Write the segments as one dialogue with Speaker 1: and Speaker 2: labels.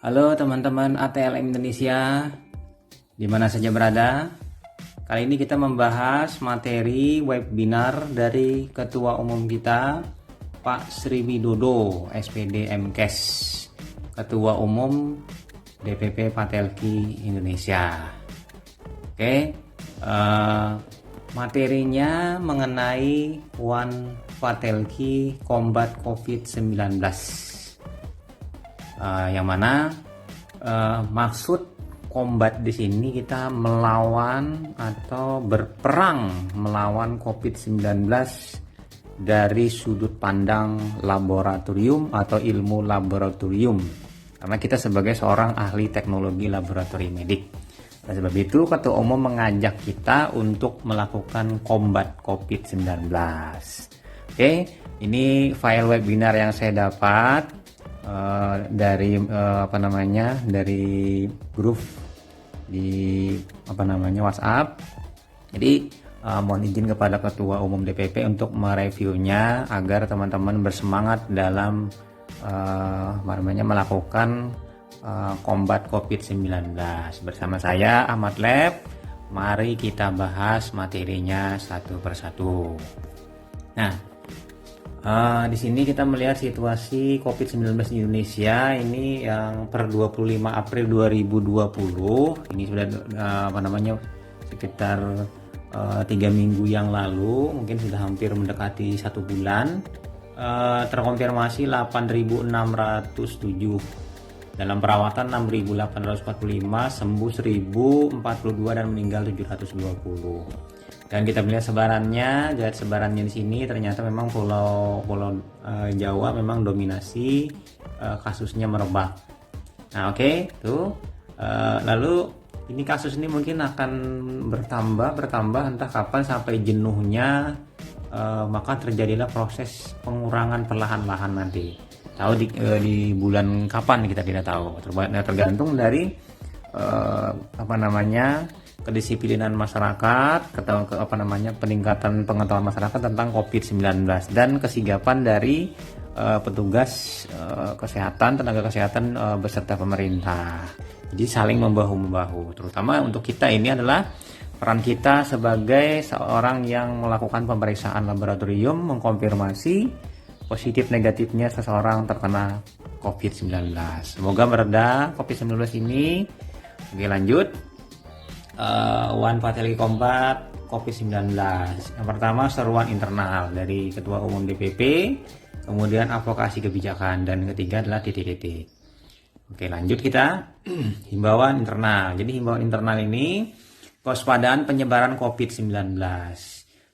Speaker 1: Halo teman-teman ATLM Indonesia, di mana saja berada. Kali ini kita membahas materi webinar dari Ketua Umum kita, Pak Sri Widodo, SPD MKes, Ketua Umum DPP Patelki Indonesia. Oke, materinya mengenai One Patelki Combat COVID-19. Yang mana maksud combat di sini kita melawan atau berperang melawan COVID-19 dari sudut pandang laboratorium atau ilmu laboratorium, karena kita sebagai seorang ahli teknologi laboratorium medik. Oleh sebab itu Ketua Umum mengajak kita untuk melakukan combat COVID-19. Oke, ini file webinar yang saya dapat dari dari grup di WhatsApp. Jadi mohon izin kepada Ketua Umum DPP untuk mereviewnya agar teman-teman bersemangat dalam melakukan combat COVID-19 bersama saya Ahmad Lab. Mari kita bahas materinya satu persatu. Nah, di sini kita melihat situasi COVID-19 di Indonesia ini yang per 25 April 2020. Ini sudah sekitar 3 minggu yang lalu, mungkin sudah hampir mendekati 1 bulan. Terkonfirmasi 8.607, dalam perawatan 6.845, sembuh 1.042 dan meninggal 720. Dan kita melihat sebarannya, lihat sebarannya di sini ternyata memang pulau Jawa memang dominasi kasusnya merebak. Nah, oke, tuh. Lalu ini kasus ini mungkin akan bertambah entah kapan sampai jenuhnya, maka terjadilah proses pengurangan perlahan-lahan nanti. Tahu di bulan kapan kita tidak tahu. Tergantung dari kedisiplinan masyarakat, peningkatan pengetahuan masyarakat tentang COVID-19 dan kesigapan dari petugas kesehatan, tenaga kesehatan beserta pemerintah. Jadi saling membahu-membahu. Terutama untuk kita ini adalah peran kita sebagai seorang yang melakukan pemeriksaan laboratorium mengkonfirmasi positif negatifnya seseorang terkena COVID-19. Semoga mereda COVID-19 ini. Oke, lanjut. One Patelki Combat COVID-19. Yang pertama, seruan internal dari Ketua Umum DPP, kemudian advokasi kebijakan, dan ketiga adalah titik-titik. Oke, lanjut kita. Himbauan internal. Jadi himbauan internal ini kewaspadaan penyebaran COVID-19.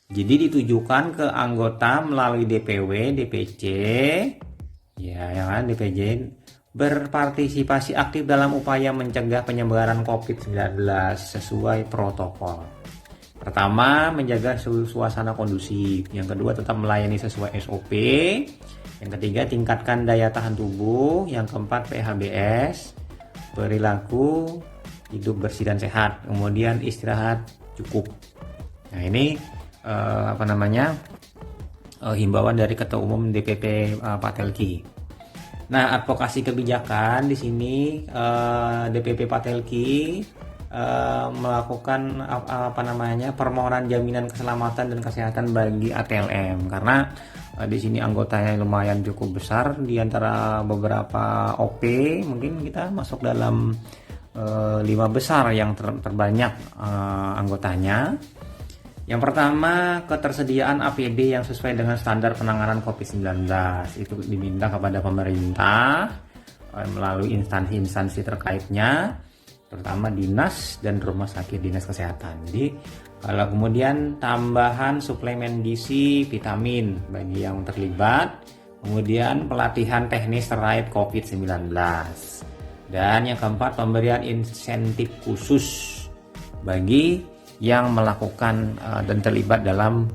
Speaker 1: Jadi ditujukan ke anggota melalui DPW, DPC, DPJ, berpartisipasi aktif dalam upaya mencegah penyebaran COVID-19 sesuai protokol. Pertama, menjaga suasana kondusif. Yang kedua, tetap melayani sesuai SOP. Yang ketiga, tingkatkan daya tahan tubuh. Yang keempat, PHBS, perilaku hidup bersih dan sehat. Kemudian istirahat cukup. Nah, ini himbauan dari Ketua Umum DPP Patelki. Nah, advokasi kebijakan di sini DPP Patelki melakukan permohonan jaminan keselamatan dan kesehatan bagi ATLM, karena di sini anggotanya lumayan cukup besar. Di antara beberapa OP mungkin kita masuk dalam 5 besar yang terbanyak anggotanya. Yang pertama, ketersediaan APD yang sesuai dengan standar penanganan COVID-19 itu diminta kepada pemerintah melalui instansi-instansi terkaitnya, terutama dinas dan rumah sakit dinas kesehatan. Jadi kalau kemudian tambahan suplemen gizi, vitamin bagi yang terlibat, kemudian pelatihan teknis terkait COVID-19. Dan yang keempat, pemberian insentif khusus bagi yang melakukan dan terlibat dalam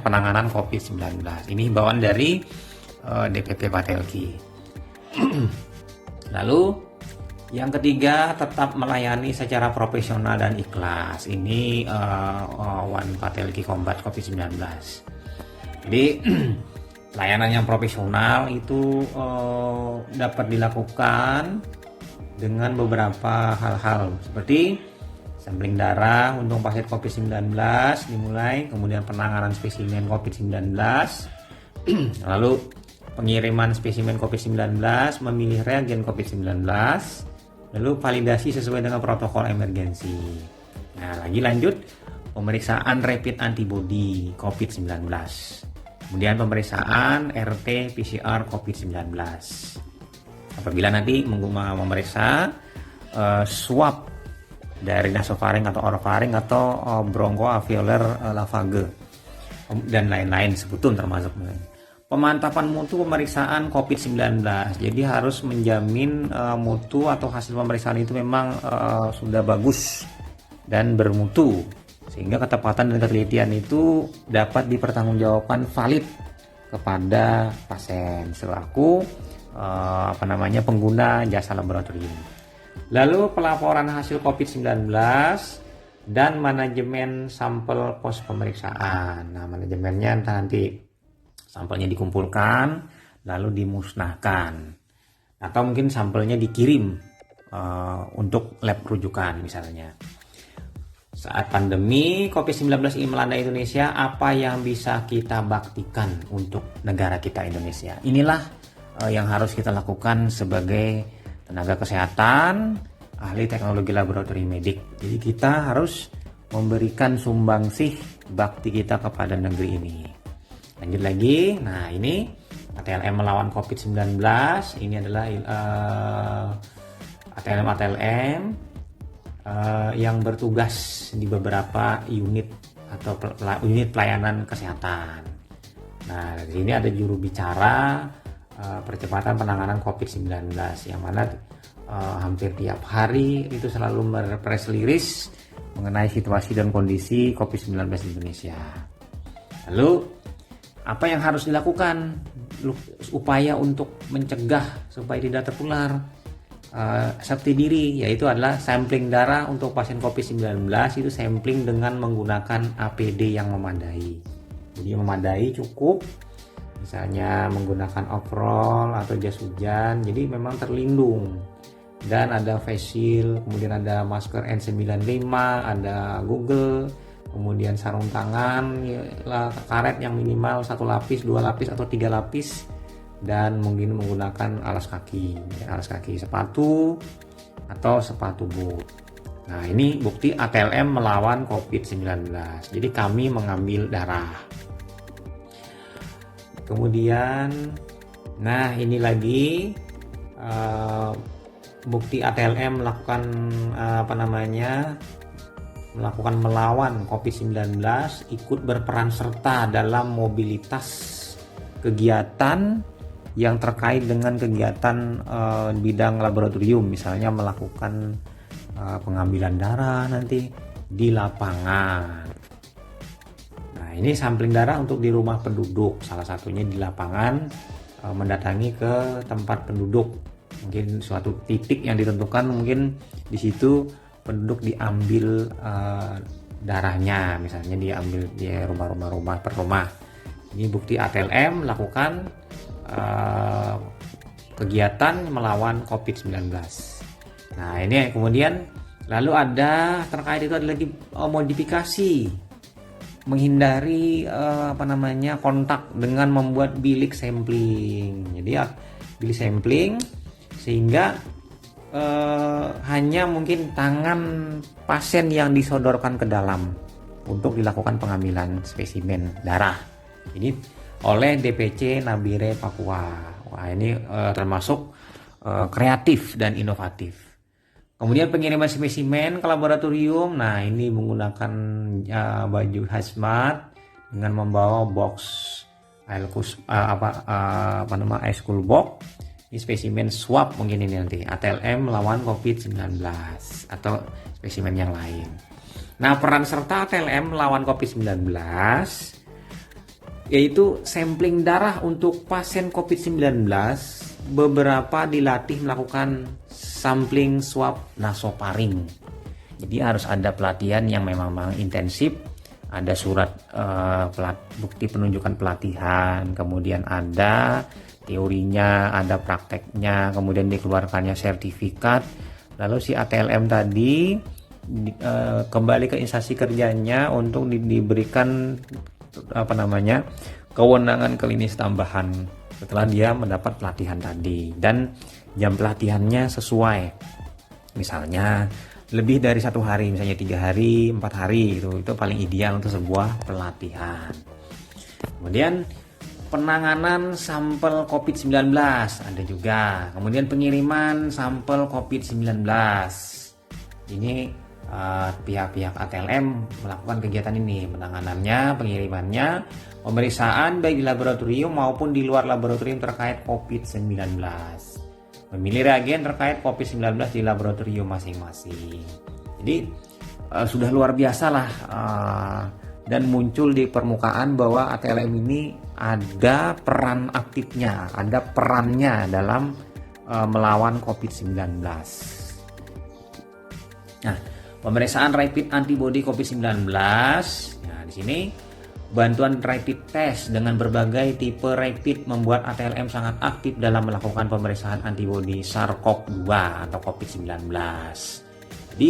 Speaker 1: penanganan COVID-19. Ini himbauan dari DPP Patelki. Lalu yang ketiga, tetap melayani secara profesional dan ikhlas. Ini One Patelki Combat COVID-19. Jadi Layanan yang profesional itu dapat dilakukan dengan beberapa hal-hal seperti sampling darah untuk pasien COVID-19 dimulai, kemudian penanganan spesimen COVID-19, lalu pengiriman spesimen COVID-19, memilih reagen COVID-19, lalu validasi sesuai dengan protokol emergensi. Nah, lanjut pemeriksaan rapid antibody COVID-19. Kemudian pemeriksaan RT PCR COVID-19. Apabila nanti memeriksa swab dari nasofaring atau orofaring atau bronchoalveolar lavage dan lain-lain sebutun termasuk. Pemantapan mutu pemeriksaan COVID-19. Jadi harus menjamin mutu atau hasil pemeriksaan itu memang sudah bagus dan bermutu, sehingga ketepatan dan ketelitian itu dapat dipertanggungjawabkan valid kepada pasien selaku pengguna jasa laboratorium. Lalu pelaporan hasil COVID-19 dan manajemen sampel pos pemeriksaan. Nah, manajemennya nanti sampelnya dikumpulkan lalu dimusnahkan, atau mungkin sampelnya dikirim untuk lab rujukan misalnya. Saat pandemi COVID-19 ini melanda Indonesia, apa yang bisa kita baktikan untuk negara kita Indonesia? Inilah yang harus kita lakukan sebagai tenaga kesehatan, ahli teknologi laboratorium medik. Jadi kita harus memberikan sumbangsih bakti kita kepada negeri ini. Lanjut lagi, nah ini ATLM melawan COVID-19, ini adalah ATLM yang bertugas di beberapa unit atau unit pelayanan kesehatan. Nah, di sini ada juru bicara percepatan penanganan COVID-19 yang mana hampir tiap hari itu selalu press release mengenai situasi dan kondisi COVID-19 di Indonesia. Lalu apa yang harus dilakukan upaya untuk mencegah supaya tidak tertular? Safety diri, yaitu adalah sampling darah untuk pasien COVID-19 itu sampling dengan menggunakan APD yang memadai. Jadi memadai cukup, misalnya menggunakan overall atau jas hujan, jadi memang terlindung. Dan ada face shield, kemudian ada masker N95, ada Google, kemudian sarung tangan, karet yang minimal 1 lapis, 2 lapis atau 3 lapis, dan mungkin menggunakan alas kaki, sepatu atau sepatu boot. Nah, ini bukti ATLM melawan COVID-19. Jadi kami mengambil darah. Kemudian, nah ini lagi bukti ATLM melakukan melakukan melawan COVID-19, ikut berperan serta dalam mobilitas kegiatan yang terkait dengan kegiatan bidang laboratorium, misalnya melakukan pengambilan darah nanti di lapangan. Nah, ini sampling darah untuk di rumah penduduk, salah satunya di lapangan, mendatangi ke tempat penduduk, mungkin suatu titik yang ditentukan, mungkin di situ penduduk diambil darahnya, misalnya diambil di rumah per rumah. Ini bukti ATLM melakukan kegiatan melawan COVID-19. Nah, ini kemudian lalu ada terkait itu ada lagi modifikasi, menghindari kontak dengan membuat bilik sampling. Jadi bilik sampling sehingga hanya mungkin tangan pasien yang disodorkan ke dalam untuk dilakukan pengambilan spesimen darah. Ini oleh DPC Nabire Papua. Wah, ini termasuk kreatif dan inovatif. Kemudian pengiriman spesimen ke laboratorium. Nah, ini menggunakan baju hazmat dengan membawa box school box. Ini spesimen swab mungkin ini nanti ATLM melawan COVID-19 atau spesimen yang lain. Nah, peran serta ATLM melawan COVID-19 yaitu sampling darah untuk pasien COVID-19, beberapa dilatih melakukan sampling swab nasofaring. Jadi harus ada pelatihan yang memang intensif ada surat bukti penunjukan pelatihan, kemudian ada teorinya, ada prakteknya, kemudian dikeluarkannya sertifikat. Lalu si ATLM tadi kembali ke instansi kerjanya untuk diberikan kewenangan klinis tambahan setelah dia mendapat pelatihan tadi, dan jam pelatihannya sesuai, misalnya lebih dari 1 hari, misalnya 3 hari, 4 hari, itu paling ideal untuk sebuah pelatihan. Kemudian penanganan sampel COVID-19 ada juga. Kemudian pengiriman sampel COVID-19. Ini pihak-pihak ATLM melakukan kegiatan ini, penanganannya, pengirimannya, pemeriksaan baik di laboratorium maupun di luar laboratorium terkait COVID-19. Memilih reagen terkait COVID-19 di laboratorium masing-masing. Jadi sudah luar biasa lah, dan muncul di permukaan bahwa ATLM ini ada peran aktifnya, ada perannya dalam melawan COVID-19. Nah, pemeriksaan rapid antibody COVID-19. Nah, di sini bantuan rapid test dengan berbagai tipe rapid membuat ATLM sangat aktif dalam melakukan pemeriksaan antibodi SARS-CoV-2 atau COVID-19. Jadi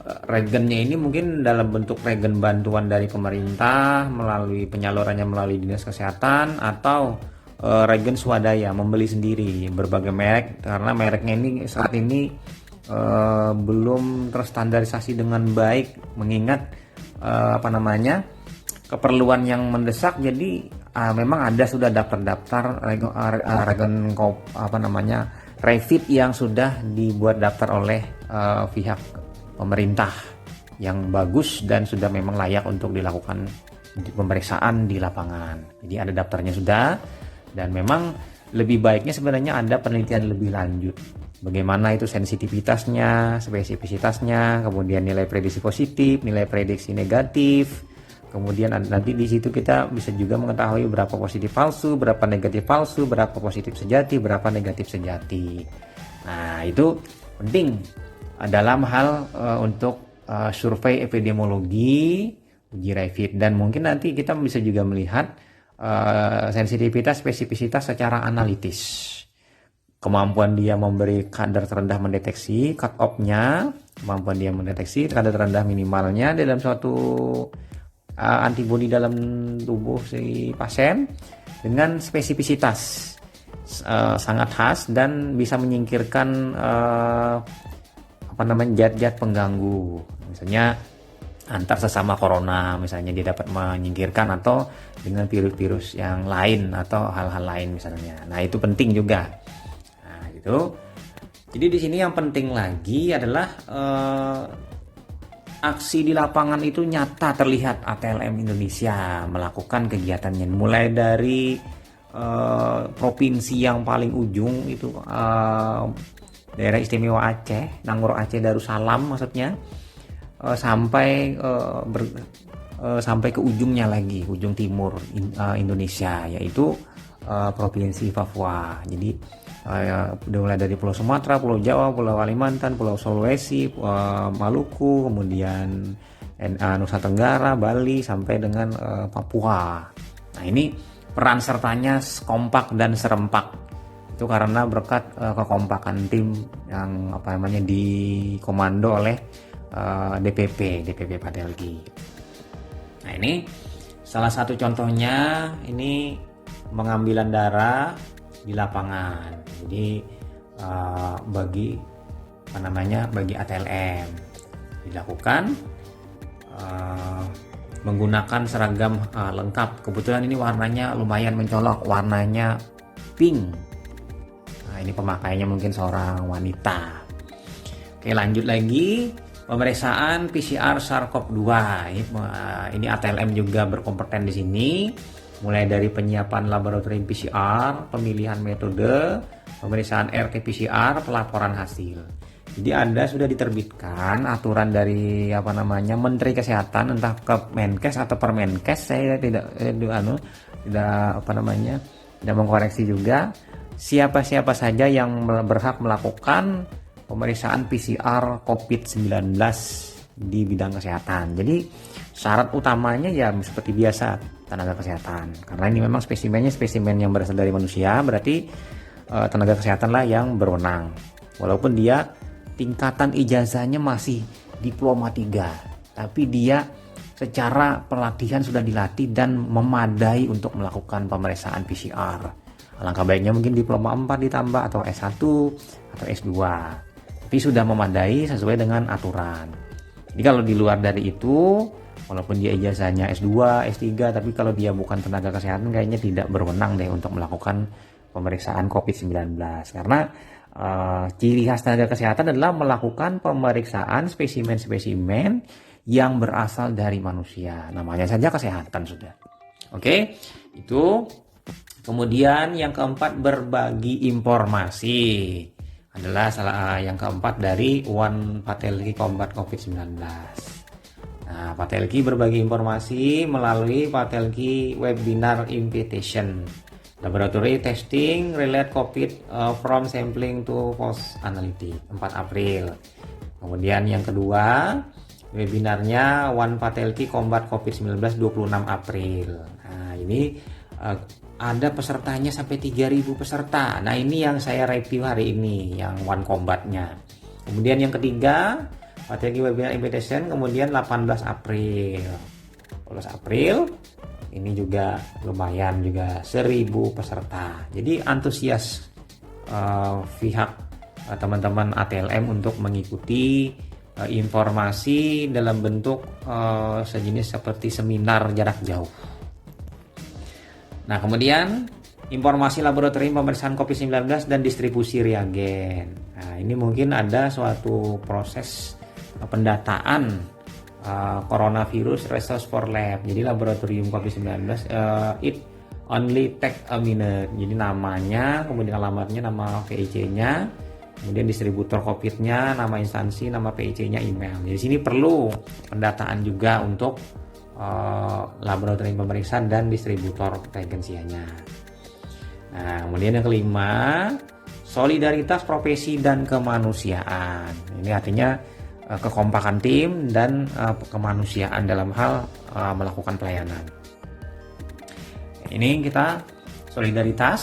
Speaker 1: reagennya ini mungkin dalam bentuk reagen bantuan dari pemerintah melalui penyalurannya melalui dinas kesehatan, atau reagen swadaya membeli sendiri berbagai merek, karena mereknya ini saat ini belum terstandarisasi dengan baik mengingat keperluan yang mendesak. Jadi memang ada sudah daftar-daftar reagen rapid yang sudah dibuat daftar oleh pihak pemerintah yang bagus dan sudah memang layak untuk dilakukan pemeriksaan di lapangan. Jadi ada daftarnya sudah, dan memang lebih baiknya sebenarnya ada penelitian lebih lanjut. Bagaimana itu sensitivitasnya, spesifisitasnya, kemudian nilai prediksi positif, nilai prediksi negatif. Kemudian nanti di situ kita bisa juga mengetahui berapa positif palsu, berapa negatif palsu, berapa positif sejati, berapa negatif sejati. Nah, itu penting dalam hal untuk survei epidemiologi, uji rapid, dan mungkin nanti kita bisa juga melihat sensitivitas, spesifisitas secara analitis. Kemampuan dia memberi kadar terendah mendeteksi, cut off-nya, kemampuan dia mendeteksi kadar terendah minimalnya dalam suatu antibodi dalam tubuh si pasien dengan spesifisitas sangat khas dan bisa menyingkirkan zat-zat pengganggu, misalnya antar sesama corona, misalnya dia dapat menyingkirkan, atau dengan virus-virus yang lain atau hal-hal lain misalnya. Nah, itu penting juga. Jadi di sini yang penting lagi adalah aksi di lapangan itu nyata terlihat ATLM Indonesia melakukan kegiatannya, mulai dari provinsi yang paling ujung itu daerah istimewa Aceh, Nangor Aceh Darussalam maksudnya, sampai ke ujungnya lagi, ujung timur Indonesia, yaitu provinsi Papua. Jadi mulai dari Pulau Sumatera, Pulau Jawa, Pulau Kalimantan, Pulau Sulawesi, Maluku, kemudian Nusa Tenggara, Bali, sampai dengan Papua. Nah, ini peran sertanya kompak dan serempak. Itu karena berkat kekompakan tim yang dikomando oleh DPP Patelki. Nah, ini salah satu contohnya, ini pengambilan darah di lapangan. Jadi bagi ATLM dilakukan menggunakan seragam lengkap. Kebetulan ini warnanya lumayan mencolok, warnanya pink. Nah, ini pemakaiannya mungkin seorang wanita. Oke, lanjut lagi. Pemeriksaan PCR SARS-CoV-2. Ini ATLM juga berkompeten di sini. Mulai dari penyiapan laboratorium PCR, pemilihan metode, pemeriksaan RT-PCR, pelaporan hasil. Jadi sudah diterbitkan aturan dari Menteri Kesehatan, entah Kemenkes atau Permenkes, saya tidak mengkoreksi juga, siapa-siapa saja yang berhak melakukan pemeriksaan PCR COVID-19 di bidang kesehatan. Jadi syarat utamanya ya seperti biasa, tenaga kesehatan. Karena ini memang spesimennya spesimen yang berasal dari manusia, berarti tenaga kesehatan lah yang berwenang. Walaupun dia tingkatan ijazahnya masih diploma 3, tapi dia secara pelatihan sudah dilatih dan memadai untuk melakukan pemeriksaan PCR. Alangkah baiknya mungkin diploma 4 ditambah atau S1 atau S2. Tapi sudah memadai sesuai dengan aturan. Jadi kalau di luar dari itu, walaupun dia ijazahnya S2, S3, tapi kalau dia bukan tenaga kesehatan kayaknya tidak berwenang deh untuk melakukan pemeriksaan COVID-19. Karena ciri khas tenaga kesehatan adalah melakukan pemeriksaan spesimen-spesimen yang berasal dari manusia. Namanya saja kesehatan sudah. Oke, itu. Kemudian yang keempat, berbagi informasi adalah yang keempat dari One Patelki Combat COVID-19. Nah, Patelki berbagi informasi melalui Patelki Webinar Invitation. Laboratory Testing Relate COVID from Sampling to Post Analytic 4 April. Kemudian yang kedua, webinarnya One Patelki Combat COVID-19 26 April. Nah, ini ada pesertanya sampai 3.000 peserta. Nah, ini yang saya review hari ini, yang One Combatnya. Kemudian yang ketiga, Patelki Webinar Invitation, kemudian 18 April. 18 April ini juga lumayan juga 1.000 peserta. Jadi antusias pihak teman-teman ATLM untuk mengikuti informasi dalam bentuk sejenis seperti seminar jarak jauh. Nah, kemudian informasi laboratorium pemeriksaan COVID-19 dan distribusi reagen. Nah, ini mungkin ada suatu proses pendataan coronavirus resource for lab. Jadi laboratorium COVID-19 it only take a minute. Jadi namanya, kemudian alamatnya, nama PIC-nya, kemudian distributor COVID-nya, nama instansi, nama PIC-nya, email. Jadi sini perlu pendataan juga untuk laboratorium pemeriksaan dan distributor reagensianya. Nah, kemudian yang kelima, solidaritas profesi dan kemanusiaan. Ini artinya kekompakan tim dan kemanusiaan dalam hal melakukan pelayanan. Ini kita solidaritas.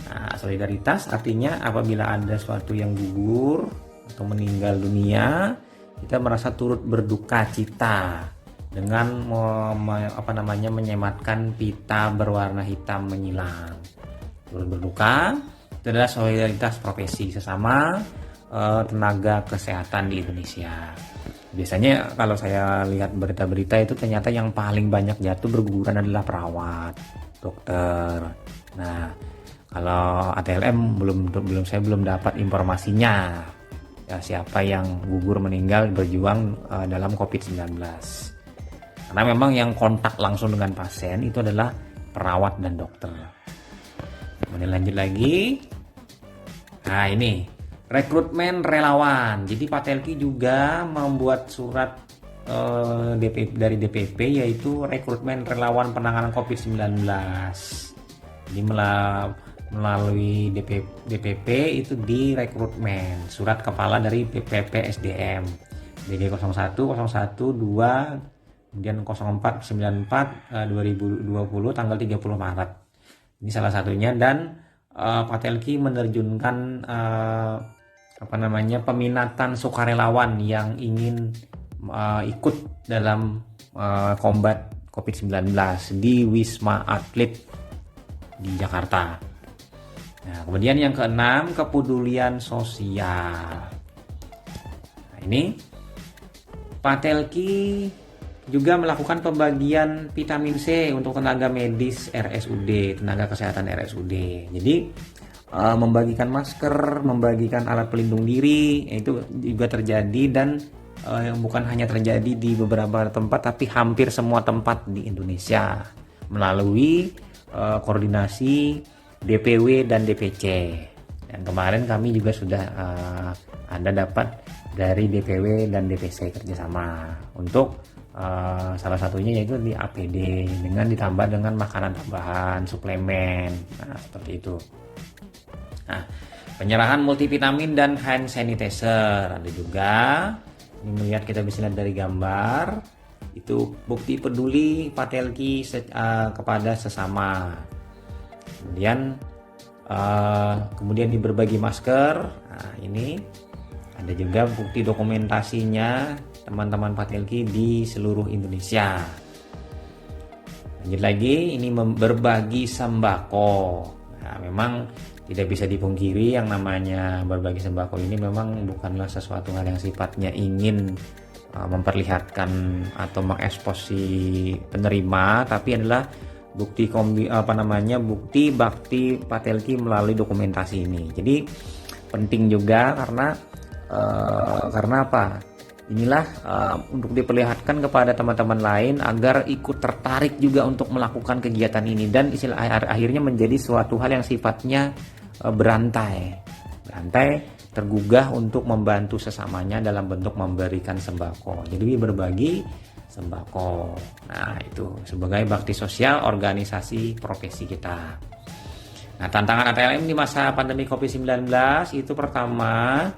Speaker 1: Nah, solidaritas artinya apabila ada sesuatu yang gugur atau meninggal dunia, kita merasa turut berduka cita dengan menyematkan pita berwarna hitam menyilang. Turut berduka itu adalah solidaritas profesi sesama tenaga kesehatan di Indonesia. Biasanya kalau saya lihat berita-berita itu ternyata yang paling banyak jatuh berguguran adalah perawat, dokter. Nah, kalau ATLM saya belum dapat informasinya ya, siapa yang gugur meninggal berjuang dalam COVID-19. Karena memang yang kontak langsung dengan pasien itu adalah perawat dan dokter. Kemudian lanjut lagi. Nah, ini rekrutmen relawan. Jadi Patelki juga membuat surat dari DPP, yaitu rekrutmen relawan penanganan COVID-19. Jadi melalui DPP itu direkrutmen surat kepala dari BPP SDM DG 01 01 2 kemudian 0494 2020 tanggal 30 Maret. Ini salah satunya, dan Patelki menerjunkan peminatan sukarelawan yang ingin ikut dalam combat COVID-19 di Wisma Atlet di Jakarta. Nah, kemudian yang keenam, kepedulian sosial. Nah, ini Patelki juga melakukan pembagian vitamin C untuk tenaga medis RSUD, tenaga kesehatan RSUD. Jadi membagikan masker, membagikan alat pelindung diri, itu juga terjadi, dan bukan hanya terjadi di beberapa tempat, tapi hampir semua tempat di Indonesia melalui koordinasi DPW dan DPC. Dan kemarin kami juga sudah ada dapat dari DPW dan DPC kerjasama untuk salah satunya yaitu di APD dengan ditambah dengan makanan tambahan, suplemen, nah seperti itu. Nah, penyerahan multivitamin dan hand sanitizer ada juga. Ini melihat, kita bisa lihat dari gambar itu bukti peduli Patelki kepada sesama. Kemudian di berbagi masker. Nah, ini ada juga bukti dokumentasinya teman-teman Patelki di seluruh Indonesia. Lanjut lagi, ini berbagi sembako. Nah, memang tidak bisa dipungkiri yang namanya berbagi sembako ini memang bukanlah sesuatu hal yang sifatnya ingin memperlihatkan atau mengekspos si penerima, tapi adalah bukti bukti bakti Patelki melalui dokumentasi ini. Jadi penting juga karena apa? Inilah untuk diperlihatkan kepada teman-teman lain agar ikut tertarik juga untuk melakukan kegiatan ini, dan akhirnya menjadi suatu hal yang sifatnya berantai, tergugah untuk membantu sesamanya dalam bentuk memberikan sembako. Jadi berbagi sembako. Nah, itu sebagai bakti sosial organisasi profesi kita. Nah, tantangan ATLM di masa pandemi COVID-19 itu pertama,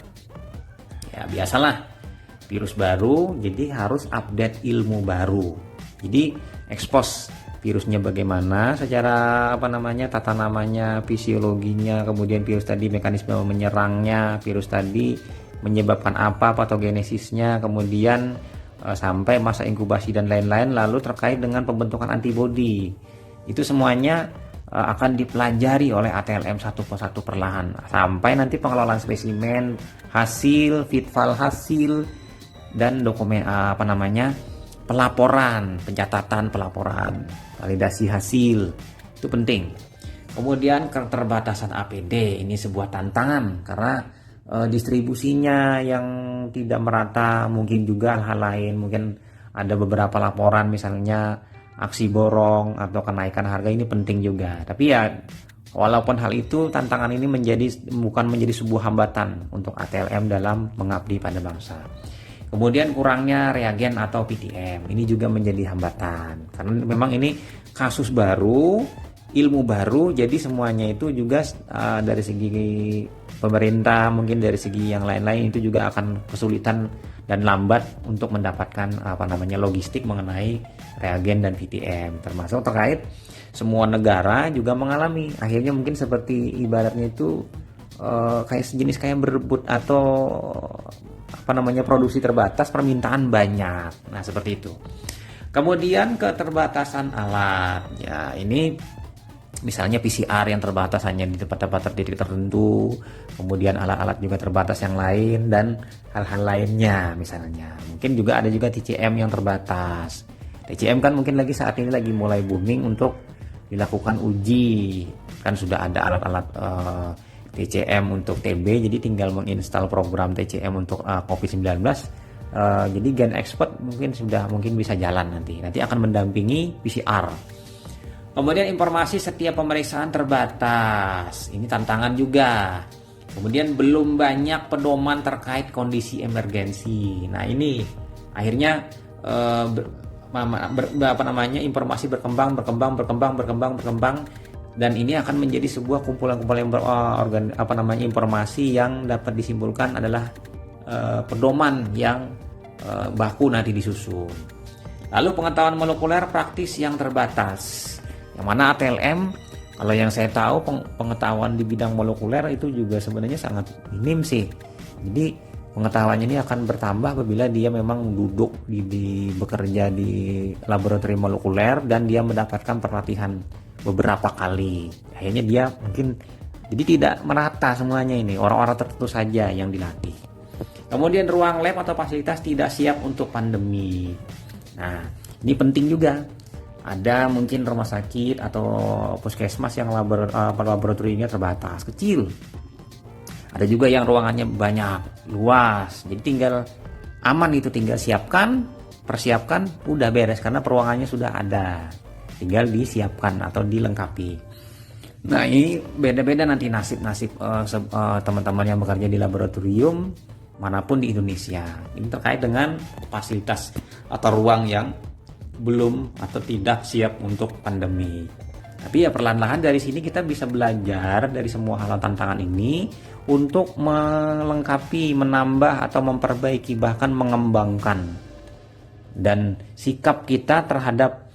Speaker 1: ya biasalah, virus baru, jadi harus update ilmu baru. Jadi expose virusnya bagaimana secara tata namanya, fisiologinya, kemudian virus tadi mekanisme menyerangnya, virus tadi menyebabkan apa, patogenesisnya, kemudian sampai masa inkubasi dan lain-lain, lalu terkait dengan pembentukan antibodi. Itu semuanya akan dipelajari oleh ATLM satu persatu perlahan sampai nanti pengelolaan spesimen, hasil, fitfal hasil, dan dokumen pelaporan, pencatatan pelaporan, validasi hasil. Itu penting. Kemudian keterbatasan APD, ini sebuah tantangan karena distribusinya yang tidak merata, mungkin juga hal lain, mungkin ada beberapa laporan misalnya aksi borong atau kenaikan harga, ini penting juga. Tapi ya walaupun hal itu, tantangan ini bukan menjadi sebuah hambatan untuk ATLM dalam mengabdi pada bangsa. Kemudian kurangnya reagen atau PTM, ini juga menjadi hambatan karena memang ini kasus baru, ilmu baru, jadi semuanya itu juga dari segi pemerintah, mungkin dari segi yang lain-lain itu juga akan kesulitan dan lambat untuk mendapatkan logistik mengenai reagen dan PTM, termasuk terkait semua negara juga mengalami, akhirnya mungkin seperti ibaratnya itu kayak sejenis kayak berebut atau produksi terbatas, permintaan banyak. Nah, seperti itu. Kemudian keterbatasan alat. Ya, ini misalnya PCR yang terbatas hanya di tempat-tempat tertentu, kemudian alat-alat juga terbatas yang lain, dan hal-hal lainnya misalnya. Mungkin juga ada juga TCM yang terbatas. TCM kan mungkin saat ini lagi mulai booming untuk dilakukan uji. Kan sudah ada alat-alat TCM untuk TB, jadi tinggal menginstal program TCM untuk COVID-19. Jadi Gen Expert mungkin bisa jalan nanti akan mendampingi PCR. Kemudian informasi setiap pemeriksaan terbatas, ini tantangan juga. Kemudian belum banyak pedoman terkait kondisi emergensi. Nah, ini akhirnya informasi berkembang, dan ini akan menjadi sebuah kumpulan-kumpulan informasi yang dapat disimpulkan adalah pedoman yang baku nanti disusun. Lalu pengetahuan molekuler praktis yang terbatas, yang mana ATLM, kalau yang saya tahu pengetahuan di bidang molekuler itu juga sebenarnya sangat minim sih. Jadi pengetahuannya ini akan bertambah apabila dia memang duduk bekerja di laboratorium molekuler dan dia mendapatkan pelatihan beberapa kali. Akhirnya dia mungkin jadi tidak merata semuanya, ini orang-orang tertentu saja yang dilatih. Kemudian ruang lab atau fasilitas tidak siap untuk pandemi. Nah, ini penting juga. Ada mungkin rumah sakit atau puskesmas yang laboratoriumnya terbatas, kecil. Ada juga yang ruangannya banyak, luas. Jadi tinggal aman, itu tinggal persiapkan, udah beres karena peruangannya sudah ada. Tinggal disiapkan atau dilengkapi. Nah, ini beda-beda nanti nasib-nasib teman-teman yang bekerja di laboratorium manapun di Indonesia. Ini terkait dengan fasilitas atau ruang yang belum atau tidak siap untuk pandemi. Tapi ya perlahan-lahan dari sini kita bisa belajar dari semua hal tantangan ini untuk melengkapi, menambah atau memperbaiki bahkan mengembangkan dan sikap kita terhadap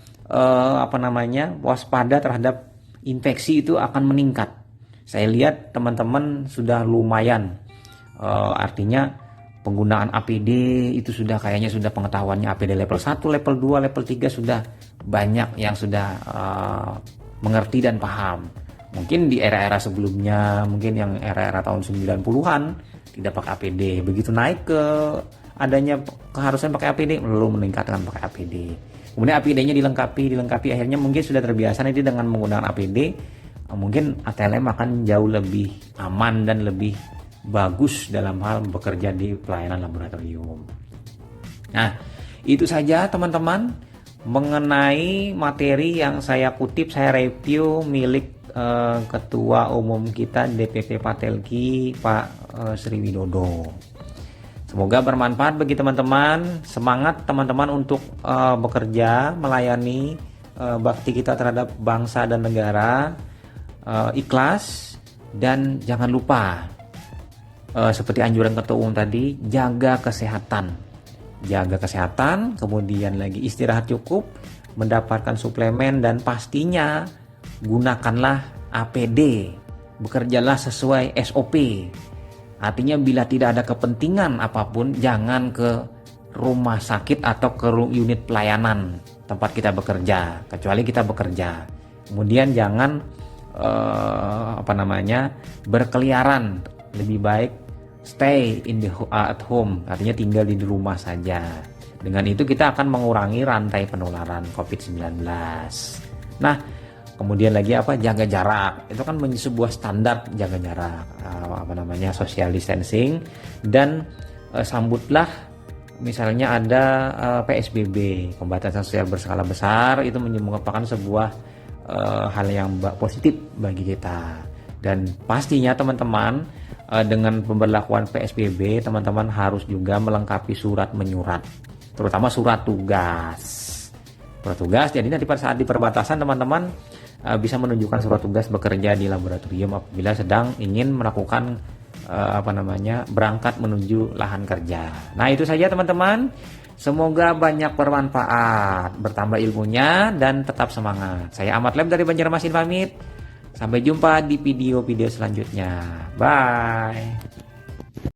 Speaker 1: waspada terhadap infeksi itu akan meningkat. Saya lihat teman-teman sudah lumayan, artinya penggunaan APD itu sudah kayaknya sudah pengetahuannya APD level 1, level 2, level 3 sudah banyak yang sudah mengerti dan paham. Mungkin di era-era sebelumnya, mungkin yang era-era tahun 90-an tidak pakai APD. Begitu naik ke adanya keharusan pakai APD, lalu meningkatkan pakai APD. Kemudian APD-nya dilengkapi, akhirnya mungkin sudah terbiasa nanti dengan menggunakan APD, mungkin ATLM akan jauh lebih aman dan lebih bagus dalam hal bekerja di pelayanan laboratorium. Nah, itu saja teman-teman mengenai materi yang saya kutip, saya review milik Ketua Umum kita DPP Patelki, Pak Sri Widodo. Semoga bermanfaat bagi teman-teman. Semangat teman-teman untuk bekerja, melayani bakti kita terhadap bangsa dan negara. Ikhlas dan jangan lupa seperti anjuran Ketua Umum tadi, jaga kesehatan. Jaga kesehatan, kemudian lagi istirahat cukup, mendapatkan suplemen, dan pastinya gunakanlah APD, bekerjalah sesuai SOP. Artinya bila tidak ada kepentingan apapun, jangan ke rumah sakit atau ke unit pelayanan tempat kita bekerja, kecuali kita bekerja. Kemudian jangan berkeliaran, lebih baik stay at home, artinya tinggal di rumah saja. Dengan itu kita akan mengurangi rantai penularan COVID-19. Nah, kemudian lagi jaga jarak. Itu kan sebuah standar jaga jarak, social distancing. Dan sambutlah misalnya ada PSBB, pembatasan sosial berskala besar, itu merupakan sebuah hal yang positif bagi kita. Dan pastinya teman-teman, dengan pemberlakuan PSBB, teman-teman harus juga melengkapi surat menyurat, terutama surat tugas. Surat tugas, jadi nanti pada saat di perbatasan teman-teman bisa menunjukkan surat tugas bekerja di laboratorium apabila sedang ingin melakukan berangkat menuju lahan kerja. Nah, itu saja teman-teman. Semoga banyak bermanfaat, bertambah ilmunya, dan tetap semangat. Saya Ahmad Lem dari Banjarmasin pamit. Sampai jumpa di video-video selanjutnya. Bye.